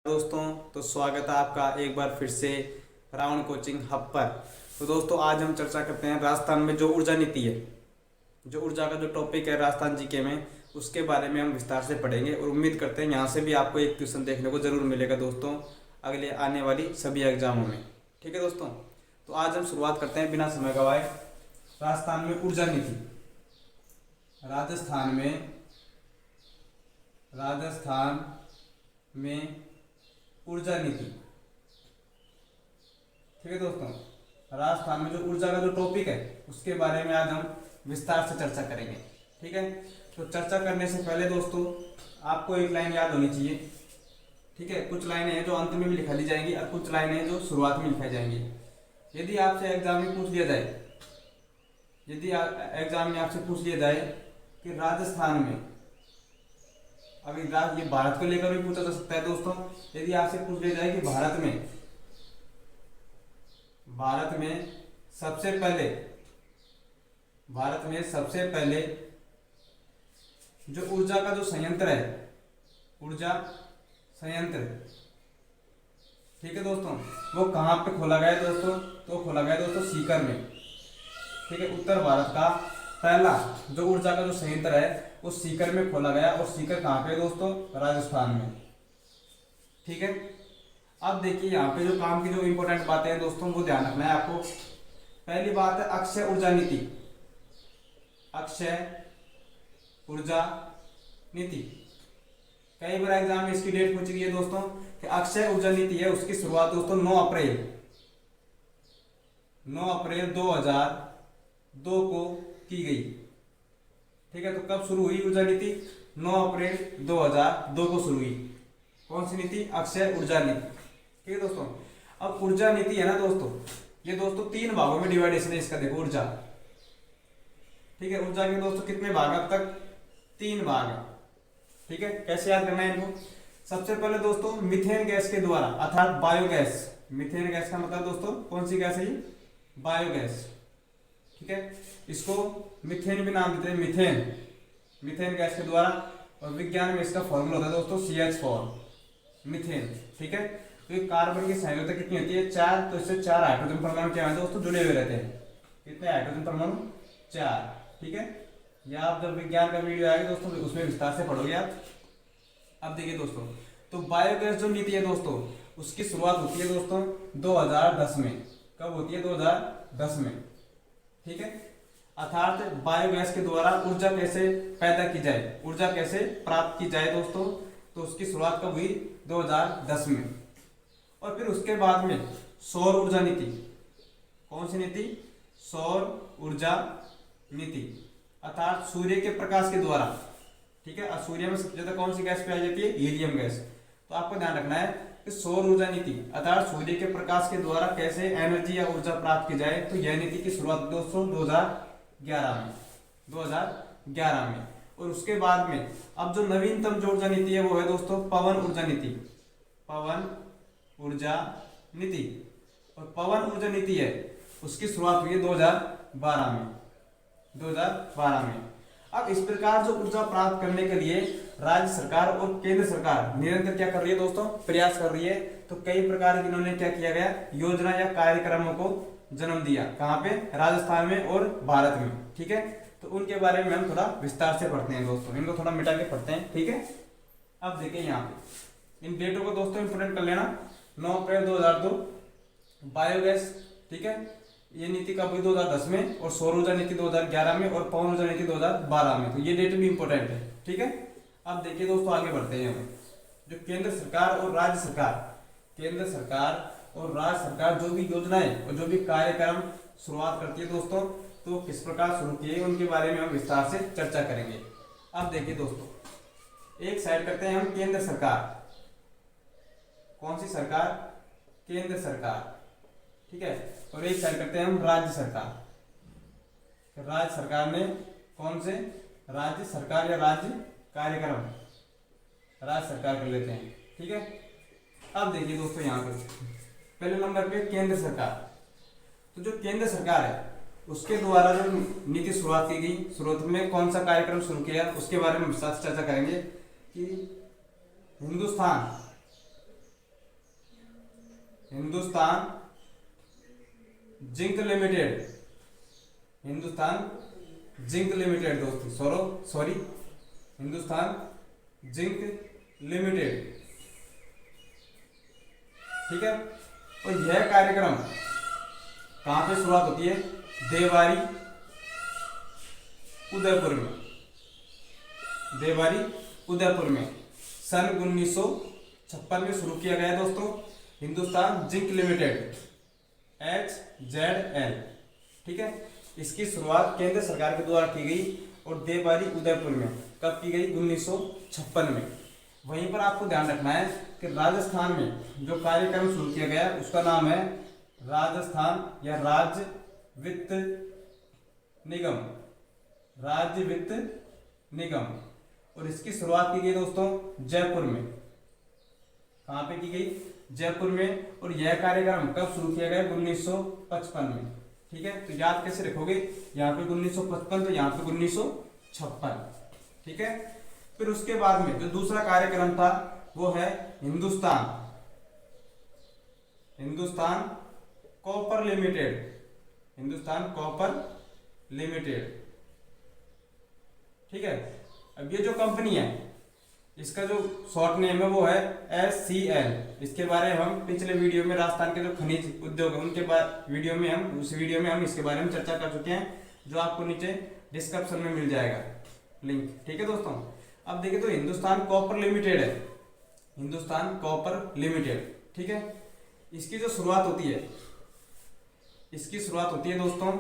दोस्तों, तो स्वागत है आपका एक बार फिर से राउंड कोचिंग हब पर। तो दोस्तों, आज हम चर्चा करते हैं राजस्थान में जो ऊर्जा नीति है, जो ऊर्जा का जो टॉपिक है राजस्थान जीके में, उसके बारे में हम विस्तार से पढ़ेंगे और उम्मीद करते हैं यहाँ से भी आपको एक क्वेश्चन देखने को जरूर मिलेगा दोस्तों, अगले आने वाली सभी एग्जामों में। ठीक है दोस्तों, तो आज हम शुरुआत करते हैं बिना समय गवाए। राजस्थान में ऊर्जा नीति, राजस्थान में ऊर्जा नीति। ठीक है दोस्तों, राजस्थान में जो ऊर्जा का जो टॉपिक है उसके बारे में आज हम विस्तार से चर्चा करेंगे। ठीक है, तो चर्चा करने से पहले दोस्तों आपको एक लाइन याद होनी चाहिए। ठीक है, कुछ लाइनें हैं जो अंत में भी लिखा दी जाएंगी और कुछ लाइनें हैं जो शुरुआत में लिखाई जाएंगी। यदि आपसे एग्जाम में पूछ लिया जाए, एग्जाम में आपसे पूछ लिया जाए कि राजस्थान में, अभी ये भारत को लेकर भी पूछा जा सकता है दोस्तों, यदि आपसे पूछ लिया जाए कि भारत में सबसे पहले जो ऊर्जा का जो संयंत्र है, ऊर्जा संयंत्र, ठीक है दोस्तों, वो कहाँ पे खोला गया है दोस्तों? तो खोला गया दोस्तों सीकर में। ठीक है, उत्तर भारत का पहला जो ऊर्जा का जो संयंत्र है वो सीकर में खोला गया। और सीकर कहाँ पे दोस्तों? राजस्थान में। ठीक है, अब देखिए यहाँ पे जो काम की जो इंपॉर्टेंट बातें हैं दोस्तों वो ध्यान रखना है आपको। पहली बात है अक्षय ऊर्जा नीति। अक्षय ऊर्जा नीति, कई बार एग्जाम में इसकी डेट पूछी गई है दोस्तों कि अक्षय ऊर्जा नीति है, उसकी शुरुआत दोस्तों 9 अप्रैल 2002 को की गई। ठीक है, तो कब शुरू हुई ऊर्जा नीति? 9 अप्रैल 2002 को शुरू हुई। कौन सी नीति? अक्षय ऊर्जा नीति। ठीक है दोस्तों, अब ऊर्जा नीति है ना दोस्तों, ये दोस्तों 3 भागों में डिवाइडेशन है इसका। देखो ऊर्जा, ठीक है, ऊर्जा के दोस्तों कितने भाग? अब तक 3 भाग है। ठीक है, कैसे याद करना है इनको? सबसे पहले दोस्तों मीथेन गैस के द्वारा, अर्थात बायोगैस। मीथेन गैस का मतलब दोस्तों कौन सी गैस है? बायोगैस। ठीक है, इसको मीथेन भी नाम देते हैं, मीथेन गैस के द्वारा। और विज्ञान में इसका फॉर्मूला होता है दोस्तों CH4, मीथेन। ठीक है, तो ये कार्बन की सांद्रता कितनी होती है? 4। तो इससे 4 हाइड्रोजन परमाणु क्या है दोस्तों? जुड़े हुए रहते हैं। कितने हाइड्रोजन परमाणु? 4। ठीक है, या आप जब विज्ञान का वीडियो आएगा दोस्तों उसमें विस्तार से पढ़ोगे आप। अब देखिए दोस्तों, तो बायोगैस जो नीति है दोस्तों उसकी शुरुआत होती है दोस्तों 2010 में। कब होती है? 2010 में। ठीक है, अर्थात बायोगैस के द्वारा ऊर्जा कैसे पैदा की जाए, ऊर्जा कैसे प्राप्त की जाए दोस्तों, तो उसकी शुरुआत कब हुई? 2010 में। और फिर उसके बाद में सौर ऊर्जा नीति। कौन सी नीति? सौर ऊर्जा नीति, अर्थात सूर्य के प्रकाश के द्वारा। ठीक है, और सूर्य में सबसे ज्यादा कौन सी गैस पाई जाती है? Helium gas. तो आपको ध्यान रखना है कि सौर ऊर्जा नीति अर्थात सूर्य के प्रकाश के द्वारा कैसे एनर्जी या ऊर्जा प्राप्त की जाए, तो यह नीति की शुरुआत दोस्तों 2011 में। और उसके बाद में अब जो नवीनतम जो ऊर्जा नीति है वो है दोस्तों पवन ऊर्जा नीति। पवन ऊर्जा नीति, और पवन ऊर्जा नीति है उसकी शुरुआत हुई है 2012 में। अब इस प्रकार जो ऊर्जा प्राप्त करने के लिए राज्य सरकार और केंद्र सरकार निरंतर क्या कर रही है दोस्तों? प्रयास कर रही है। तो कई प्रकार की इन्होंने क्या किया गया? योजना या कार्यक्रमों को जन्म दिया। कहाँ पे? राजस्थान में और भारत में। ठीक है, तो उनके बारे में हम थोड़ा विस्तार से पढ़ते हैं दोस्तों, इनको थोड़ा मिटा के पढ़ते हैं। ठीक है, अब देखिए यहाँ पे इन डेटों को दोस्तों इंपोर्टेंट कर लेना। 9 अप्रैल 2002 बायोगैस। ठीक है, ये नीति कब हुई? 2010 में। और सौर ऊर्जा नीति 2011 में, और पवन ऊर्जा नीति 2012 में। तो ये डेट भी इंपॉर्टेंट है। ठीक है, अब देखिए दोस्तों आगे बढ़ते हैं हम। जो केंद्र सरकार और राज्य सरकार जो भी योजनाएं और जो भी कार्यक्रम शुरुआत करती है दोस्तों, तो किस प्रकार शुरू किए उनके बारे में हम विस्तार से चर्चा करेंगे। अब देखिए दोस्तों, एक साइड करते हैं हम केंद्र सरकार। कौन सी सरकार? केंद्र सरकार। ठीक है, और एक साइड करते हैं हम राज्य सरकार। राज्य सरकार ने कौन से? राज्य सरकार या राज्य कार्यक्रम, राज्य सरकार कर लेते हैं। ठीक है, अब देखिए दोस्तों यहाँ पे पहले नंबर पे केंद्र सरकार। तो जो केंद्र सरकार है उसके द्वारा जो नीति शुरुआत की गई, शुरुआत में कौन सा कार्यक्रम शुरू किया उसके बारे में विस्तार से चर्चा करेंगे कि Hindustan zinc limited, Hindustan zinc limited दोस्तों, सॉरी हिंदुस्तान जिंक लिमिटेड, ठीक है। और यह कार्यक्रम कहां पे शुरुआत होती है? देवारी उदयपुर में, देवारी उदयपुर में सन 1956 में शुरू किया गया दोस्तों, हिंदुस्तान जिंक लिमिटेड HZL, ठीक है। इसकी शुरुआत केंद्र सरकार के द्वारा की गई और देवारी उदयपुर में कब की गई? 1956 में। वहीं पर आपको ध्यान रखना है कि राजस्थान में जो कार्यक्रम शुरू किया गया उसका नाम है राजस्थान या राज्य वित्त निगम, राज्य वित्त निगम। और इसकी शुरुआत की गई दोस्तों जयपुर में। कहां पे की गई? जयपुर में। और यह कार्यक्रम कब शुरू किया गया? 1955 में, ठीक है। तो याद कैसे रखोगे? यहाँ पे 1955 तो यहाँ पे 1956, ठीक है। फिर उसके बाद में जो दूसरा कार्यक्रम था वो है Hindustan copper limited, Hindustan copper limited, ठीक है। अब ये जो कंपनी है इसका जो शॉर्ट नेम है वो है SCL। इसके बारे में हम पिछले वीडियो में राजस्थान के जो खनिज उद्योग है उनके वीडियो में हम इसके बारे में चर्चा कर चुके हैं, जो आपको नीचे डिस्क्रिप्शन में मिल जाएगा लिंक, ठीक है दोस्तों। अब देखिए तो हिंदुस्तान कॉपर लिमिटेड है, हिंदुस्तान कॉपर लिमिटेड, ठीक है। इसकी जो शुरुआत होती है, इसकी शुरुआत होती है दोस्तों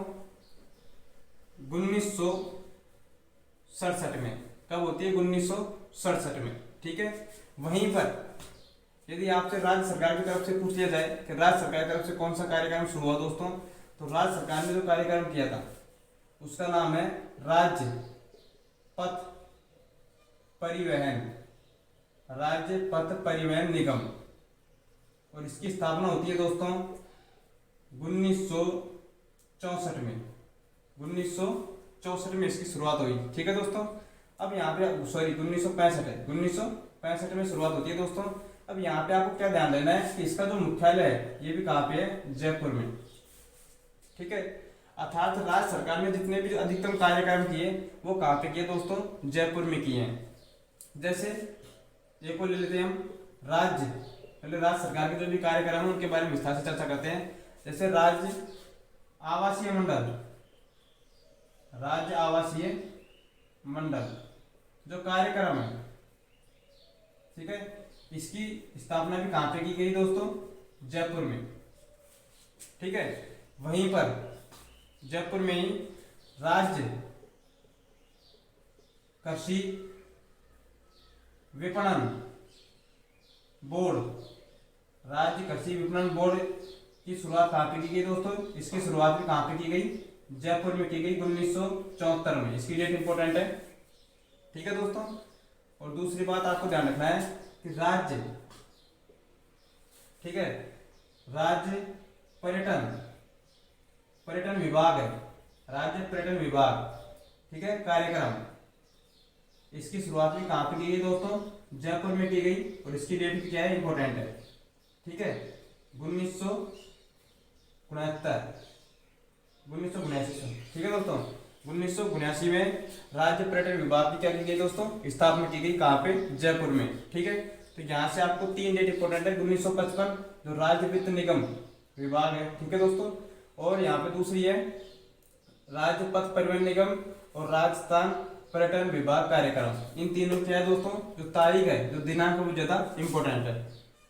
1967 में। कब होती है? 1967 में, ठीक है। वहीं पर यदि आपसे राज्य सरकार की तरफ से पूछ लिया जाए कि राज्य सरकार की तरफ से कौन सा कार्यक्रम शुरू हुआ दोस्तों, तो राज्य सरकार ने जो कार्यक्रम किया था उसका नाम है राज्य पथ परिवहन, राज्य पथ परिवहन निगम। और इसकी स्थापना होती है दोस्तों 1964 में, 1964 में इसकी शुरुआत हुई, ठीक है दोस्तों। अब यहाँ पे 1965 है, 1965 में शुरुआत होती है दोस्तों। अब यहाँ पे आपको क्या ध्यान देना है कि इसका जो मुख्यालय है ये भी कहाँ पे है? जयपुर में, ठीक है। अर्थात राज्य सरकार ने जितने भी अधिकतम कार्यक्रम किए वो कहाँ पे किए दोस्तों? जयपुर में किए हैं। जैसे एक को ले लेते हैं हम पहले राज्य सरकार के जो भी कार्यक्रम है उनके बारे में विस्तार से चर्चा करते हैं। जैसे राज्य आवासीय मंडल जो कार्यक्रम है, ठीक है, इसकी स्थापना भी कहां पे की गई दोस्तों? जयपुर में, ठीक है। वहीं पर जयपुर में ही राज्य कृषि विपणन बोर्ड, राज्य कृषि विपणन बोर्ड की शुरुआत कहां पे की गई दोस्तों? इसकी शुरुआत भी कहां पे की गई? जयपुर में की गई 1974 में। इसकी डेट इंपॉर्टेंट है, ठीक है दोस्तों। और दूसरी बात आपको ध्यान रखना है कि राज्य, ठीक है, राज्य पर्यटन विभाग है, राज्य पर्यटन विभाग, ठीक है, कार्यक्रम। इसकी शुरुआत भी कहां पे की गई दोस्तों? जयपुर में की गई। और इसकी डेट भी क्या है? इंपॉर्टेंट है, ठीक है, 1979, ठीक है दोस्तों। 1979 में राज्य पर्यटन विभाग की क्या की गई दोस्तों? स्थापना की गई कहां पे? जयपुर में, ठीक है। तो यहाँ से आपको 3 डेट इंपॉर्टेंट है। 1955 जो राज्य वित्त निगम विभाग है, ठीक है दोस्तों। और यहाँ पे दूसरी है राज्य पथ परिवहन निगम और राजस्थान पर्यटन विभाग कार्यक्रम। इन तीनों क्या है दोस्तों? जो तारीख है, जो दिनांक है वो ज्यादा इंपॉर्टेंट है,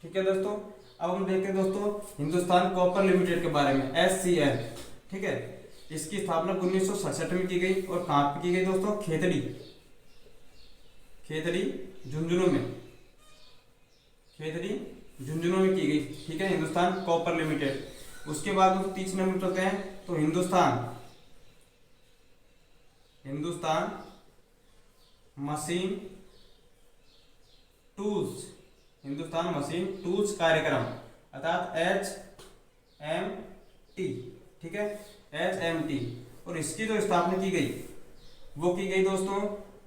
ठीक है दोस्तों। अब हम देखते हैं दोस्तों हिंदुस्तान कॉपर लिमिटेड के बारे में, SCL, ठीक है। इसकी स्थापना 1967 में की गई और कहां पे की गई दोस्तों? खेतड़ी झुंझुनू में की गई, ठीक है, हिंदुस्तान कॉपर लिमिटेड। उसके बाद दोस्तों तीसरे नंबर चलते हैं तो हिंदुस्तान मशीन टूल्स कार्यक्रम, अर्थात HMT, ठीक है, HMT। और इसकी जो स्थापना की गई वो की गई दोस्तों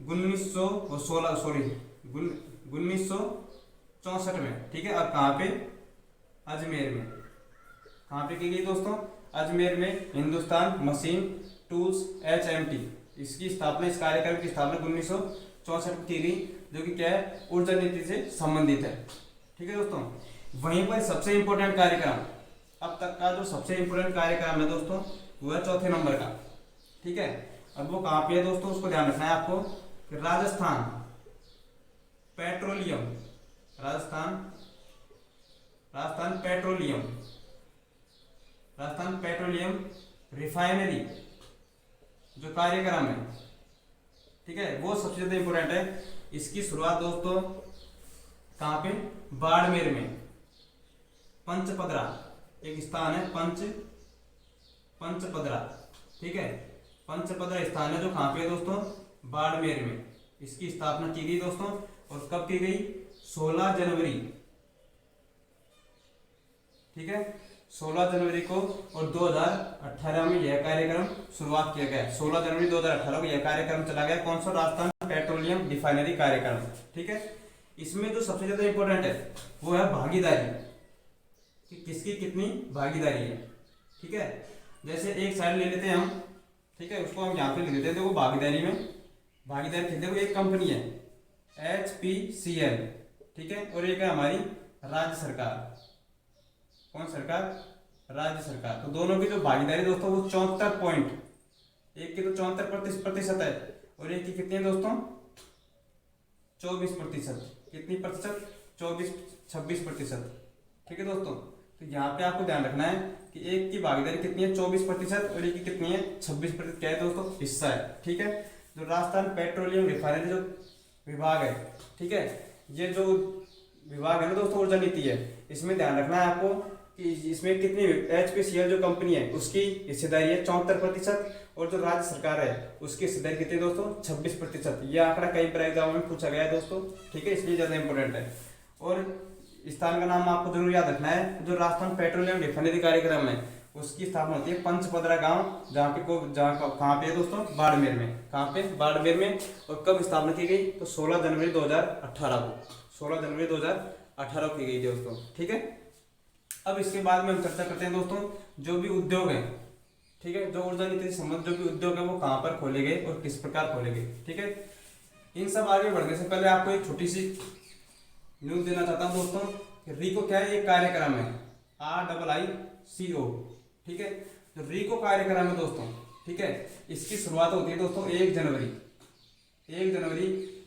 1964 में, ठीक है। और कहां पे? अजमेर में। कहाँ पे की गई दोस्तों? अजमेर में हिंदुस्तान मशीन टूल्स HMT, इसकी स्थापना, इस कार्यक्रम की स्थापना 1964 में की गई, जो कि क्या है, ऊर्जा नीति से संबंधित है। ठीक है दोस्तों, वहीं पर सबसे इंपॉर्टेंट कार्यक्रम, अब तक का जो सबसे इंपॉर्टेंट कार्यक्रम है दोस्तों, वो है चौथे नंबर का। ठीक है, अब वो कहाँ पे है दोस्तों, उसको ध्यान रखना है आपको कि Rajasthan petroleum, Rajasthan petroleum, Rajasthan petroleum refinery जो कार्यक्रम है, ठीक है, वो सबसे ज्यादा इंपॉर्टेंट है। इसकी शुरुआत दोस्तों कहाँ पे? बाड़मेर में, पंचपदरा एक स्थान है, पंचपदरा, ठीक है, पंचपदरा स्थान है जो कहाँ पे है दोस्तों? बाड़मेर में। इसकी स्थापना की गई दोस्तों, और कब की गई? 16 जनवरी, ठीक है, 16 जनवरी को, और 2018 में यह कार्यक्रम शुरुआत किया गया। 16 जनवरी 2018 को यह कार्यक्रम चला गया। कौन सा? राजस्थान पेट्रोलियम रिफाइनरी कार्यक्रम। ठीक है, इसमें जो सबसे ज्यादा इंपॉर्टेंट है वो है भागीदारी, कि किसकी कितनी भागीदारी है। ठीक है, जैसे एक साइड ले लेते हैं हम, ठीक है, उसको हम यहाँ पे लिख देते हैं। देखो भागीदारी में, भागीदारी देखो एक कंपनी है HPCL, ठीक है, और एक है हमारी राज्य सरकार। कौन सरकार? राज्य सरकार। तो दोनों की जो भागीदारी दोस्तों वो 74 पॉइंट, एक की तो 74% है, और एक की कितनी है दोस्तों? 24%। कितनी प्रतिशत? 26%। ठीक है दोस्तों, तो यहाँ पे आपको ध्यान रखना है कि एक की भागीदारी कितनी है? 24%, और एक की कितनी है? 26%। क्या है दोस्तों? हिस्सा है। ठीक है, जो राजस्थान पेट्रोलियम रिफाइनरी जो विभाग है, ठीक है, ये जो विभाग है ना दोस्तों, ऊर्जा नीति है, इसमें ध्यान रखना है आपको कि इसमें कितनी HPCL जो कंपनी है उसकी हिस्सेदारी है 74%, और जो राज्य सरकार है उसकी हिस्सेदारी कितनी है दोस्तों? 26%। यह आंकड़ा कई बार एग्जाम में पूछा गया है दोस्तों। ठीक है, इसलिए ज्यादा इंपॉर्टेंट है। और स्थान का नाम आपको जरूर याद रखना है। जो राजस्थान पेट्रोलियम रिफाइनरी कार्यक्रम है उसकी स्थापना होती है पंचपदरा गांव, जहाँ पे कहाँ पे है दोस्तों? बाड़मेर में। कहाँ पे? बाड़मेर में। और कब स्थापना की गई? तो 16 जनवरी 2018 को, 16 जनवरी 2018 की गई दोस्तों। ठीक है, अब इसके बाद में हम चर्चा करते हैं दोस्तों जो भी उद्योग है, ठीक है, जो ऊर्जा नीति से संबंधित जो भी उद्योग है वो कहाँ पर खोले गए और किस प्रकार खोले गए। ठीक है, इन सब आगे बढ़ने से पहले आपको एक छोटी सी न्यूज देना चाहता हूं दोस्तों कि RICO क्या है? एक कार्यक्रम है, RIICO। ठीक है, जो RICO कार्यक्रम है दोस्तों, ठीक है, इसकी शुरुआत होती है दोस्तों 1 जनवरी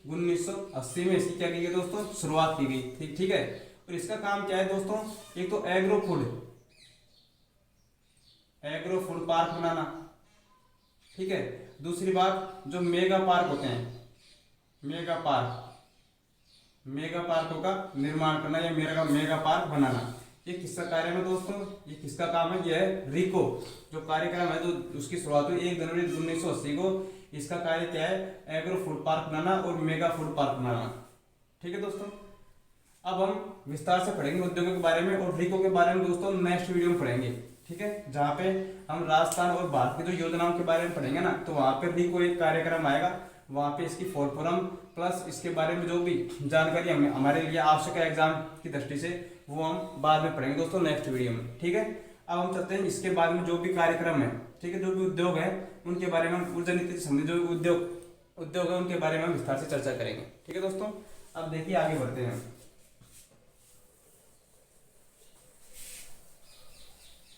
1980 में इसकी क्या की गई दोस्तों? शुरुआत की गई। ठीक है, और इसका काम क्या है दोस्तों? एक तो एग्रो फूड पार्क बनाना, ठीक है, दूसरी बात जो मेगा पार्क होते हैं, मेगा पार्कों का निर्माण करना या मेगा पार्क बनाना, ये किसका कार्य है दोस्तों? ये किसका काम है? ये है RICO जो कार्यक्रम है, जो उसकी शुरुआत हुई 1 जनवरी 1980 को। इसका कार्य क्या है? एग्रो फूड पार्क बनाना और मेगा फूड पार्क बनाना। ठीक है दोस्तों, अब हम विस्तार से पढ़ेंगे उद्योगों के बारे में, और RICO के बारे में दोस्तों नेक्स्ट वीडियो में पढ़ेंगे। ठीक है, जहाँ पे हम राजस्थान और भारत की जो योजनाओं के बारे में पढ़ेंगे ना, तो वहाँ पे RICO एक कार्यक्रम आएगा, वहाँ पे इसकी फॉर फॉर्म प्लस इसके बारे में जो भी जानकारी हमारे लिए आवश्यक है एग्जाम की दृष्टि से, वो हम बाद में पढ़ेंगे दोस्तों नेक्स्ट वीडियो में। ठीक है, अब हम चलते हैं इसके बाद में जो भी कार्यक्रम है, ठीक है, जो भी उद्योग है उनके बारे में, ऊर्जा नीति से संबंधित जो उद्योग है उनके बारे में हम विस्तार से चर्चा करेंगे। ठीक है दोस्तों, अब देखिए आगे बढ़ते हैं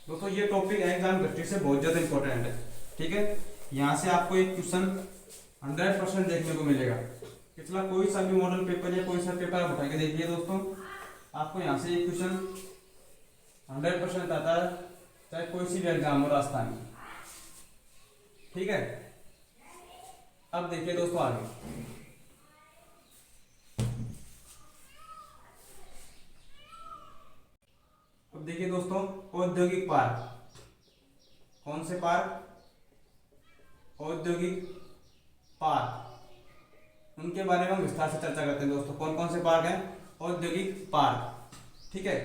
दोस्तों। ये टॉपिक एग्जाम दृष्टि से बहुत ज्यादा इंपॉर्टेंट है। ठीक है, यहाँ से आपको एक क्वेश्चन 100% देखने को मिलेगा। पिछला कोई सा भी मॉडल पेपर या कोई सा पेपर आप उठा के देखिए दोस्तों, आपको यहाँ से एक क्वेश्चन 100% आता है, चाहे कोई सी भी एग्जाम हो राजस्थान में। ठीक है, अब देखिए दोस्तों आगे। अब देखिए दोस्तों औद्योगिक पार्क, कौन से पार्क? औद्योगिक पार्क, उनके बारे में हम विस्तार से चर्चा करते हैं दोस्तों। कौन कौन से पार्क हैं? औद्योगिक पार्क। ठीक है,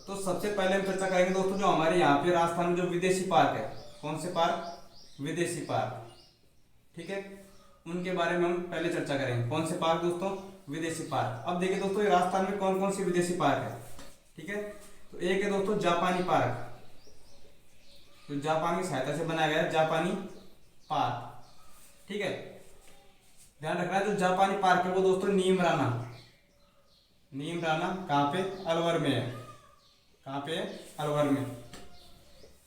तो सबसे पहले हम चर्चा करेंगे दोस्तों जो हमारे यहाँ पे राजस्थान में जो विदेशी पार्क है। कौन से पार्क? विदेशी पार्क। ठीक है, उनके बारे में हम पहले चर्चा करेंगे। कौन से पार्क दोस्तों? विदेशी पार्क। अब देखिए दोस्तों राजस्थान में कौन कौन सी विदेशी पार्क है। ठीक है, तो एक है दोस्तों जापानी पार्क, तो जापान की सहायता से बनाया गया जापानी पार्क, ठीक है। ध्यान रखना है जो जापानी पार्क है वो दोस्तों नीमराना, नीमराना कहाँ पे, अलवर में है, कहाँ पे, अलवर में।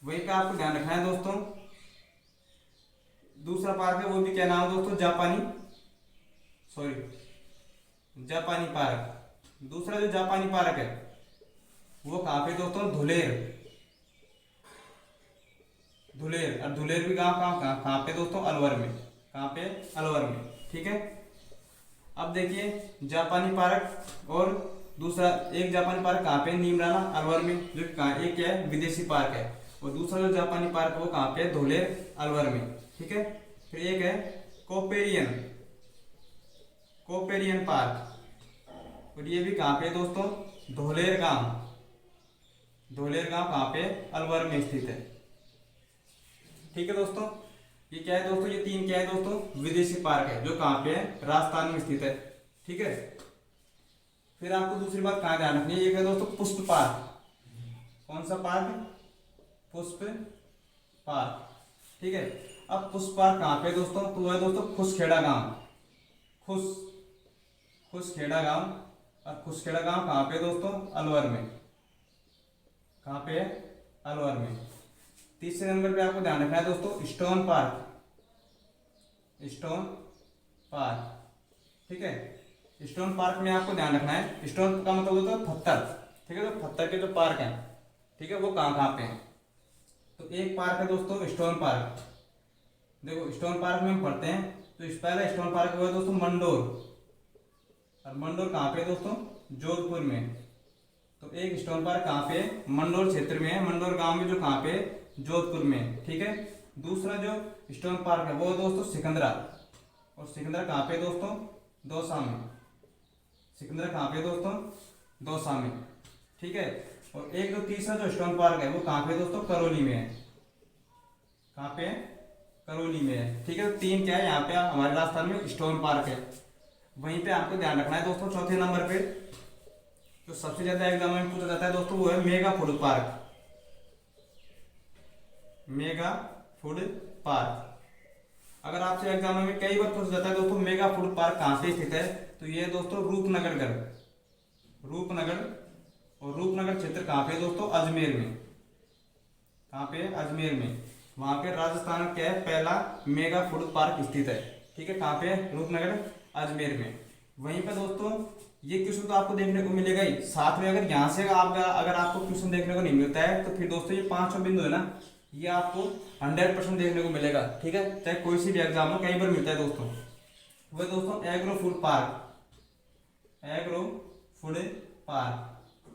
वहीं पे आपको ध्यान रखना है दोस्तों दूसरा पार्क है वो भी क्या नाम है दोस्तों, जापानी पार्क। दूसरा जो जापानी पार्क है वो कहाँ पे दोस्तों, धुलेर, धुलेर। और धुलेर भी गांव कहाँ पे दोस्तों, अलवर में, कहाँ पे, अलवर में, ठीक है। अब देखिए जापानी पार्क और दूसरा, एक जापानी पार्क कहाँ पे, नीमराना अलवर में, जो कहाँ, एक क्या है विदेशी पार्क है, और दूसरा जो जापानी पार्क है वो कहाँ पे, धुलेर अलवर में, ठीक है। फिर एक है कोपेरियन, कोपेरियन पार्क, और ये भी कहाँ पे दोस्तों, धोलेर गांव, धोलेर गांव कहाँ पे, अलवर में स्थित है, ठीक है दोस्तों। ये क्या है दोस्तों, ये तीन क्या है दोस्तों, विदेशी पार्क है जो कहाँ पे है, राजस्थान में स्थित है, ठीक है। फिर आपको दूसरी बात कहाँ ध्यान रखनी है, एक है दोस्तों पुष्प पार्क। कौन सा पार्क, पुष्प पार्क, ठीक है। अब पुष्प पार्क कहाँ पे दोस्तों, तो वह है दोस्तों खुसखेड़ा गांव, खुसखेड़ा गांव। और खुसखेड़ा गांव कहाँ पे दोस्तों, अलवर में, कहाँ पे है, अलवर में। तीसरे नंबर पे आपको ध्यान रखना है दोस्तों स्टोन पार्क, स्टोन पार्क, ठीक है। स्टोन पार्क में आपको ध्यान रखना है, स्टोन का मतलब होता है पत्थर, ठीक है। तो पत्थर के जो पार्क हैं, ठीक है, वो कहाँ कहाँ पे हैं। तो एक पार्क है दोस्तों स्टोन पार्क, देखो स्टोन पार्क में हम पढ़ते हैं तो इस पहला स्टोन पार्क हुआ दोस्तों मंडोर, और मंडोर कहाँ पे दोस्तों, जोधपुर में। तो एक स्टोन पार्क कहाँ पे, मंडोर क्षेत्र में है, मंडोर गांव में, जो कहाँ पे, जोधपुर में, ठीक है। दूसरा जो स्टोन पार्क है वो दोस्तों सिकंदरा, और सिकंदरा कहाँ पे दोस्तों, दौसा में, सिकंदरा कहाँ पे दोस्तों, दौसा में, ठीक है। और एक जो तीसरा जो स्टोन पार्क है वो कहाँ पे दोस्तों, करौली में है, कहाँ पे, करौली में है, ठीक है। तो तीन क्या है यहाँ पे हमारे राजस्थान में स्टोन पार्क है। वहीं पे आपको ध्यान रखना है दोस्तों चौथे नंबर पे जो सबसे ज्यादा एग्जाम में पूछा जाता है दोस्तों वो है mega food park, mega food park. अगर आपसे एग्जाम में कई बार पूछा जाता है दोस्तों मेगा फूड पार्क कहाँ पे स्थित है, तो ये दोस्तों रूपनगर, रूपनगर। और रूपनगर क्षेत्र कहाँ पे दोस्तों, अजमेर में, कहाँ पे, अजमेर में। वहां पे राजस्थान का है पहला मेगा फूड पार्क स्थित है, ठीक है। कहाँ पे, रूपनगर, अजमेर में। वहीं पे दोस्तों ये क्वेश्चन तो आपको देखने को मिलेगा ही, साथ में अगर यहाँ से अगर आपको क्वेश्चन देखने को नहीं मिलता है तो फिर दोस्तों ये पांचों बिंदु है ना, ये आपको 100% देखने को मिलेगा, ठीक है। चाहे कोई सी भी एग्जाम हो, कई बार मिलता है दोस्तों। वह दोस्तों agro food park, agro food park,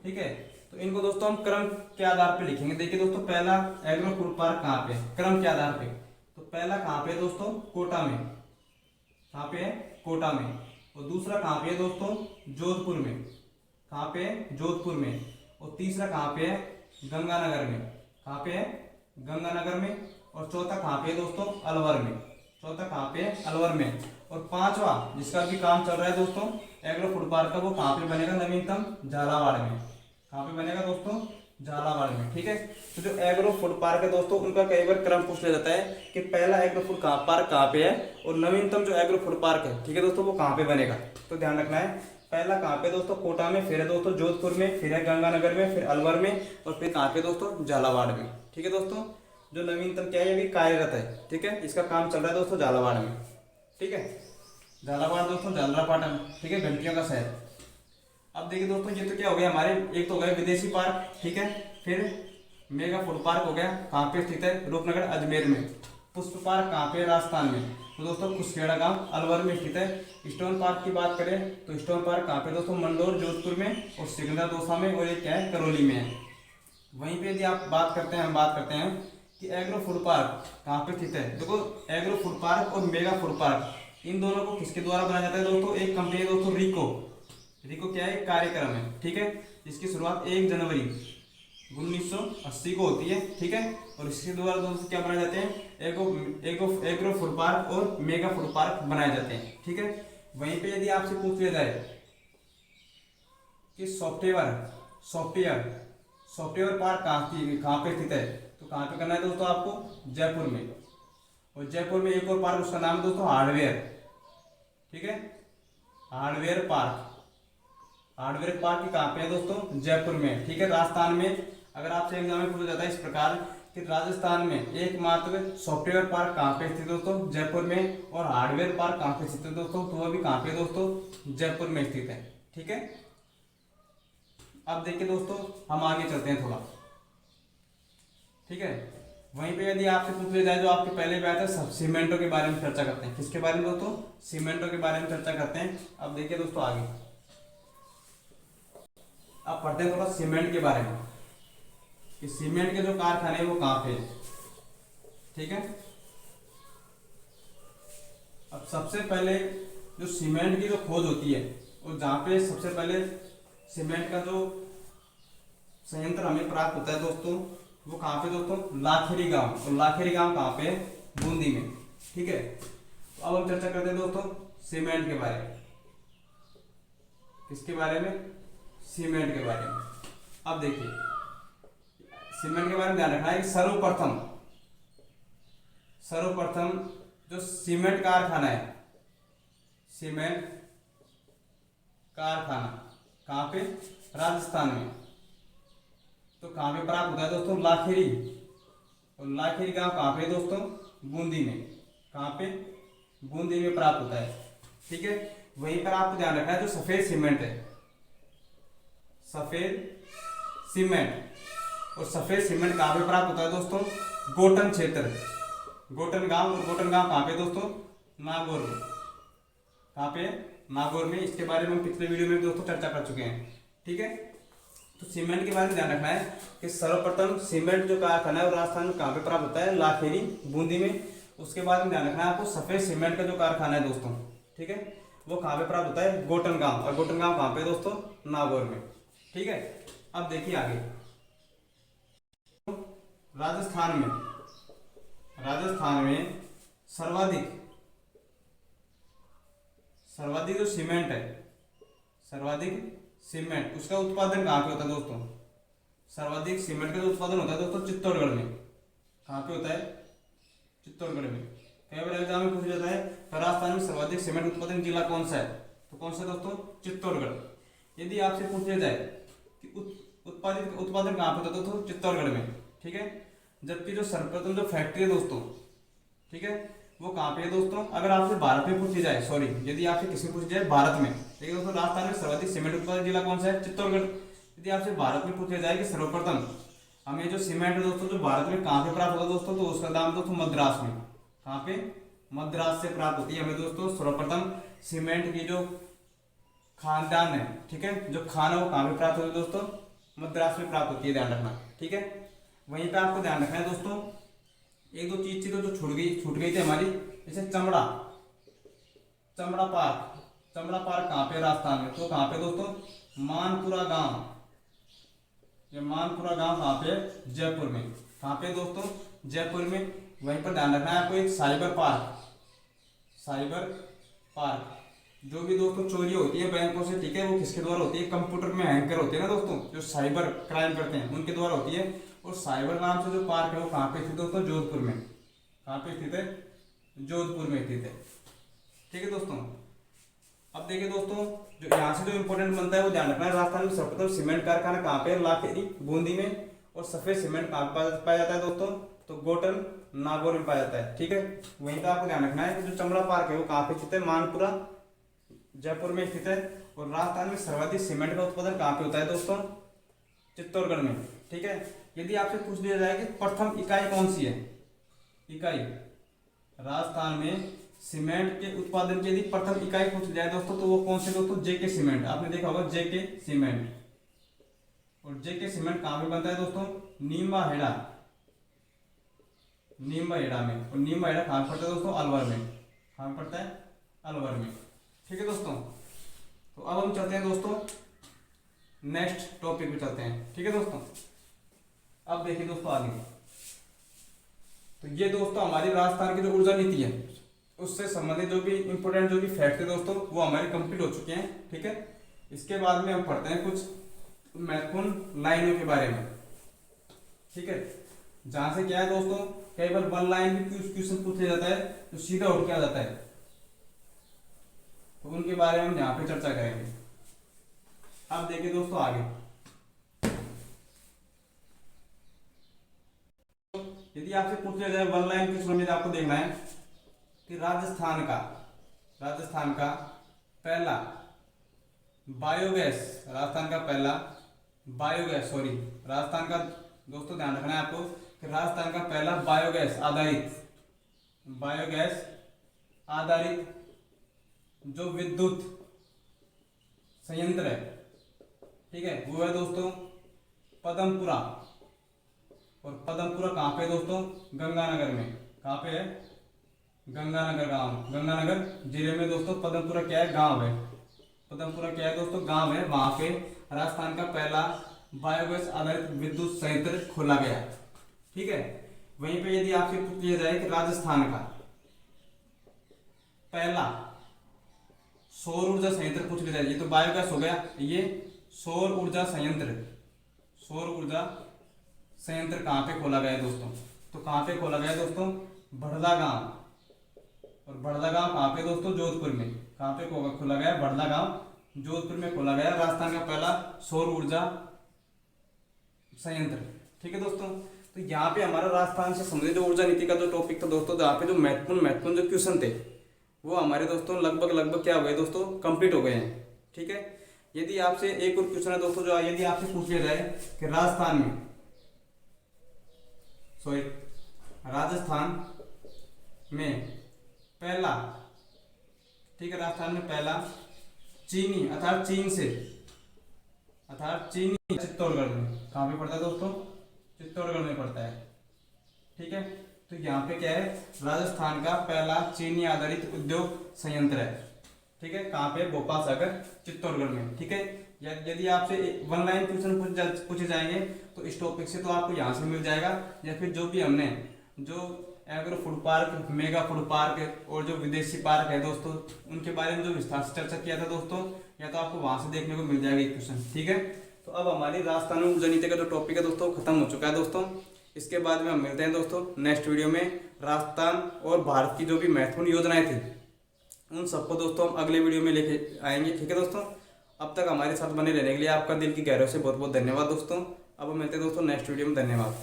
ठीक है। तो इनको दोस्तों हम क्रम के आधार पे लिखेंगे। देखिए दोस्तों पहला एग्रो फूड पार्क कहाँ पे, क्रम के आधार पे। तो पहला कहाँ पे दोस्तों, कोटा में, कहाँ पे है, कोटा में। और दूसरा कहाँ पे है दोस्तों, जोधपुर में, कहाँ पे है, जोधपुर में। और तीसरा कहाँ पे है, गंगानगर में, कहाँ पे है, गंगानगर में। और चौथा कहाँ पे है दोस्तों, अलवर में, चौथा कहाँ पे है, अलवर में। और पांचवा जिसका भी काम चल रहा है दोस्तों एग्रो फूड पार्क का, वो कहाँ पे बनेगा, नवीनतम झालावाड़ में। कहाँ पे बनेगा दोस्तों, झालावाड़ में, ठीक है। तो जो एग्रो फूड पार्क है दोस्तों उनका कई बार क्रम पूछ लिया जाता है कि पहला एग्रो फूड पार्क कहाँ पे है और नवीनतम जो एग्रो फूड पार्क है, ठीक है दोस्तों, वो कहाँ पे बनेगा। तो ध्यान रखना है, पहला कहाँ पे दोस्तों, कोटा में, फिर है दोस्तों जोधपुर में, फिर है गंगानगर में, फिर अलवर में, और फिर कहाँ पे दोस्तों, झालावाड़ में, ठीक है दोस्तों। जो नवीनतम क्या है, ये भी कार्यरत है, ठीक है, इसका काम चल रहा है दोस्तों झालावाड़ में, ठीक है। झालावाड़ दोस्तों झालरापाटन, ठीक है, घंटियों का शहर। अब देखिए दोस्तों ये तो क्या हो गया हमारे, एक तो हो गया विदेशी पार्क, ठीक है। फिर मेगा फूड पार्क हो गया, कहाँ पे स्थित है, रूपनगर, अजमेर में। पुष्प पार्क कहाँ पे, राजस्थान में, तो दोस्तों खुसखेड़ा गांव, अलवर में स्थित है। स्टोन पार्क की बात करें तो स्टोन पार्क कहाँ पे दोस्तों, मंडोर, जोधपुर में, और सिकंदरा, दौसा में, और ये क्या है, करौली में है। वहीं पे यदि आप बात करते हैं, हम बात करते हैं कि एग्रो फूड पार्क कहाँ पे स्थित है। देखो एग्रो फूड पार्क और मेगा फूड पार्क इन दोनों को किसके द्वारा बनाया जाता है दोस्तों, एक कंपनी है दोस्तों रिको। रिको क्या है, एक कार्यक्रम है, ठीक है। इसकी शुरुआत 1 जनवरी 1980 को होती है, ठीक है। और इसके द्वारा दोस्तों क्या बनाए जाते हैं, एग्रो फूड पार्क और मेगा फूड पार्क बनाए जाते हैं, ठीक है। वहीं पे यदि आपसे पूछ लिया जाए कि सॉफ्टवेयर सॉफ्टवेयर पार्क कहाँ पे स्थित है, तो कहाँ पे करना है दोस्तों आपको, जयपुर में। और जयपुर में एक और पार्क, उसका नाम है दोस्तों हार्डवेयर, ठीक है, हार्डवेयर पार्क। हार्डवेयर पार्क कहाँ पे है दोस्तों, जयपुर में, ठीक है, राजस्थान में। अगर आपसे एग्जाम में पूछा जाता है इस प्रकार कि राजस्थान में एकमात्र सॉफ्टवेयर पार्क कहाँ पे स्थित है दोस्तों, जयपुर में, और हार्डवेयर पार्क कहाँ पे स्थित है दोस्तों, तो वह भी कहाँ पे दोस्तों, जयपुर में स्थित है, ठीक है। अब देखिए दोस्तों हम आगे चलते हैं थोड़ा, ठीक है। वहीं पे यदि आपसे पूछ लिया जाए, जो आपके पहले बात है, सब सीमेंटों के बारे में चर्चा करते हैं। किसके बारे में दोस्तों, सीमेंटों के बारे में चर्चा करते हैं। अब देखिए दोस्तों आगे, अब पढ़ते हैं थोड़ा सीमेंट के बारे में, कि सीमेंट के जो कारखाने हैं वो कहाँ पे है, ठीक है। अब सबसे पहले जो सीमेंट की जो खोज होती है, और जहाँ पे सबसे पहले सीमेंट का जो संयंत्र हमें प्राप्त होता है दोस्तों, वो कहाँ पे दोस्तों, लाखेरी गांव। और लाखेरी गांव कहाँ पे, बूंदी में, ठीक है। तो अब हम चर्चा करते हैं दोस्तों सीमेंट के बारे में। किसके बारे में, सीमेंट के बारे में। अब देखिए सीमेंट के बारे में ध्यान रखना है कि सर्वप्रथम जो सीमेंट कारखाना है, सीमेंट कारखाना कहाँ पे, राजस्थान में। तो कहाँ पे प्राप्त होता है दोस्तों, लाखेरी। और लाखेरी गांव कहाँ पे दोस्तों, बूंदी में। कहाँ पे, बूंदी में प्राप्त होता है, ठीक है। वहीं पर आपको ध्यान रखना है जो सफेद सीमेंट है, सफेद सीमेंट, और सफेद सीमेंट कहाँ पे प्राप्त होता है दोस्तों, गोटन क्षेत्र, गोटन गांव। और गोटन गांव कहाँ पे दोस्तों, नागौर में। कहाँ पे, नागौर में। इसके बारे में हम पिछले वीडियो में दोस्तों चर्चा कर चुके हैं, ठीक है। तो सीमेंट के बारे में ध्यान रखना है कि सर्वप्रथम सीमेंट जो कारखाना है वो राजस्थान में कहाँ पे प्राप्त होता है, लाखेरी, बूंदी में। उसके बाद में ध्यान रखना है आपको सफेद सीमेंट का जो कारखाना है दोस्तों, ठीक है, वो कहाँ पे प्राप्त होता है, गोटन गांव। और गोटन गांव कहाँ पे दोस्तों, नागौर में, ठीक है। अब देखिए आगे, राजस्थान में सर्वाधिक जो सीमेंट है, सर्वाधिक सीमेंट उसका उत्पादन कहाँ पे होता है दोस्तों, सर्वाधिक सीमेंट का जो उत्पादन होता है दोस्तों चित्तौड़गढ़ में। कहाँ पे होता है, चित्तौड़गढ़ में। कई बार एग्जाम में पूछा जाता है राजस्थान में सर्वाधिक सीमेंट उत्पादन जिला कौन सा है, तो कौन सा दोस्तों, चित्तौड़गढ़। यदि आपसे पूछ लिया जाए कि उत्पादन कहाँ पे होता है दोस्तों, चित्तौड़गढ़ में, ठीक है। जबकि जो सर्वप्रथम जो फैक्ट्री है दोस्तों, ठीक है, वो कहाँ पे है दोस्तों, अगर आपसे भारत में पूछी जाए, सॉरी यदि आपसे किसी पूछी जाए भारत में, ठीक है दोस्तों, राजस्थान में सर्वाधिक सीमेंट उत्पादन जिला कौन सा है, चित्तौड़गढ़। यदि आपसे भारत में पूछा जाए कि सर्वप्रथम हमें जो सीमेंट है दोस्तों जो भारत में कहाँ पे प्राप्त होगा दोस्तों, तो उसका नाम दोस्तों मद्रास में। कहाँ पे, मद्रास से प्राप्त होती है हमें दोस्तों सर्वप्रथम सीमेंट की जो खानदान है, ठीक है, जो खान है वो कहाँ पे प्राप्त होती है दोस्तों, मद्रास में प्राप्त होती है, ध्यान रखना, ठीक है। वहीं पे आपको ध्यान रखना है दोस्तों, एक दो चीज थी तो जो छूट गई थी हमारी, जैसे चमड़ा पार्क कहाँ पे, राजस्थान में। तो कहाँ पे दोस्तों, मानपुरा गांव। ये मानपुरा गांव कहाँ पे, जयपुर में। कहाँ पे दोस्तों, जयपुर में। वहीं पर ध्यान रखना है आपको एक साइबर पार्क, जो भी दोस्तों चोरी होती है बैंकों से, ठीक है, वो किसके द्वारा होती है, कंप्यूटर में हैकर होते हैं ना दोस्तों, जो साइबर क्राइम करते हैं उनके द्वारा होती है। और साइबर नाम से जो पार्क है वो कहाँ पे स्थित है दोस्तों, जोधपुर में। कहाँ पे स्थित है, जोधपुर में स्थित है, ठीक है दोस्तों। अब देखिए दोस्तों, जो यहाँ से जो इंपॉर्टेंट बनता है वो ध्यान रखना है, राजस्थान में सर्वप्रथम सीमेंट कारखाना कहाँ पे, लाखेरी, बूंदी में। और सफेद सीमेंट कहाँ पाया जाता है दोस्तों, तो गोटन, नागौर में पाया जाता है, ठीक है। वहीं पर आपको ध्यान रखना है कि जो चमड़ा पार्क है वो कहाँ पे स्थित है, मानपुरा, जयपुर में स्थित है। और राजस्थान में सर्वाधिक सीमेंट का उत्पादन कहाँ पे होता है दोस्तों, चित्तौड़गढ़ में, ठीक है। यदि आपसे पूछ लिया जाए कि प्रथम इकाई कौन सी है, इकाई राजस्थान में सीमेंट के उत्पादन की यदि प्रथम इकाई पूछ जाए दोस्तों, तो वो कौन से दोस्तों, जेके सीमेंट। आपने देखा होगा जेके सीमेंट। और जेके सीमेंट कहाँ पे बनता है दोस्तों, नीमबा हेड़ा में। और नीमबा हेड़ा कहाँ पड़ता है दोस्तों, अलवर में। कहाँ पड़ता है, अलवर में, ठीक है दोस्तों। तो अब हम चलते हैं दोस्तों नेक्स्ट टॉपिक पे चलते हैं, ठीक है दोस्तों। अब देखिए दोस्तों आगे, तो ये दोस्तों हमारी राजस्थान की जो ऊर्जा नीति है उससे संबंधित जो भी इंपोर्टेंट जो भी फैक्ट है दोस्तों वो हमारे कंप्लीट हो चुके हैं, ठीक है। इसके बाद में हम पढ़ते हैं कुछ महत्वपूर्ण लाइनों के बारे में, ठीक है, जहां से क्या है दोस्तों, कई बार वन लाइन भी क्वेश्चन पूछ लिया जाता है तो सीधा उठ के आ जाता है, तो उनके बारे में हम यहाँ पे चर्चा करेंगे। अब देखिए दोस्तों आगे, यदि आपसे पूछ लिया जाए वन लाइन क्वेश्चन में आपको देखना है कि राजस्थान का पहला बायोगैस, राजस्थान का दोस्तों ध्यान रखना है आपको कि राजस्थान का पहला बायोगैस आधारित जो विद्युत संयंत्र है, ठीक है, वो है दोस्तों पदमपुरा। और पदमपुरा कहाँ पे दोस्तों, गंगानगर में। कहाँ पे है, गंगानगर जिले में दोस्तों पदमपुरा क्या है, गांव है। पदमपुरा क्या है दोस्तों, गांव है। वहां पे राजस्थान का पहला बायोगैस आधारित विद्युत संयंत्र खोला गया, ठीक है। वहीं पे यदि आपसे पूछ लिया जाए कि राजस्थान का पहला सौर ऊर्जा संयंत्र पूछ लिया जाए, ये तो बायोगैस हो गया, ये सौर ऊर्जा संयंत्र कहाँ पे खोला गया है दोस्तों, तो कहाँ पे खोला गया है दोस्तों, भड़ला गांव। और भड़ला गांव कहाँ पे दोस्तों, जोधपुर में। कहाँ पे खोला गया, भड़ला गांव जोधपुर में खोला गया राजस्थान का पहला सौर ऊर्जा संयंत्र, ठीक है दोस्तों। तो यहाँ पे हमारा राजस्थान से संबंधित ऊर्जा नीति का जो टॉपिक था दोस्तों, जहाँ पे जो महत्वपूर्ण जो क्वेश्चन थे वो हमारे दोस्तों लगभग क्या हुए दोस्तों, कंप्लीट हो गए हैं, ठीक है। यदि आपसे एक और क्वेश्चन है दोस्तों, जो यदि आपसे पूछ लिया जाए कि राजस्थान में पहला, ठीक है, राजस्थान में पहला चीनी अर्थात चीनी चित्तौड़गढ़ में। कहाँ पे पड़ता है दोस्तों, चित्तौड़गढ़ में पड़ता है, ठीक है। तो यहाँ पे क्या है, राजस्थान का पहला चीनी आधारित उद्योग संयंत्र है, ठीक है। कहाँ पे, भोपाल सागर चित्तौड़गढ़ में, ठीक है। यदि आपसे वन लाइन क्वेश्चन पूछे जाएंगे तो इस टॉपिक से तो आपको यहाँ से मिल जाएगा, या फिर जो भी हमने जो agro food park, mega food park और जो विदेशी पार्क है दोस्तों, उनके बारे में जो विस्तार से चर्चा किया था दोस्तों, या तो आपको वहां से देखने को मिल जाएगा एक क्वेश्चन, ठीक है। तो अब हमारी राजस्थान में ऊर्जा नीति का जो टॉपिक है दोस्तों खत्म हो चुका है दोस्तों। इसके बाद में हम मिलते हैं दोस्तों नेक्स्ट वीडियो में। राजस्थान और भारत की जो भी महत्वपूर्ण योजनाएं थी उन सबको दोस्तों हम अगले वीडियो में लेके आएंगे, ठीक है दोस्तों। अब तक हमारे साथ बने रहने के लिए आपका दिल की गहराई से बहुत बहुत धन्यवाद दोस्तों। अब मिलते हैं दोस्तों नेक्स्ट वीडियो में, धन्यवाद।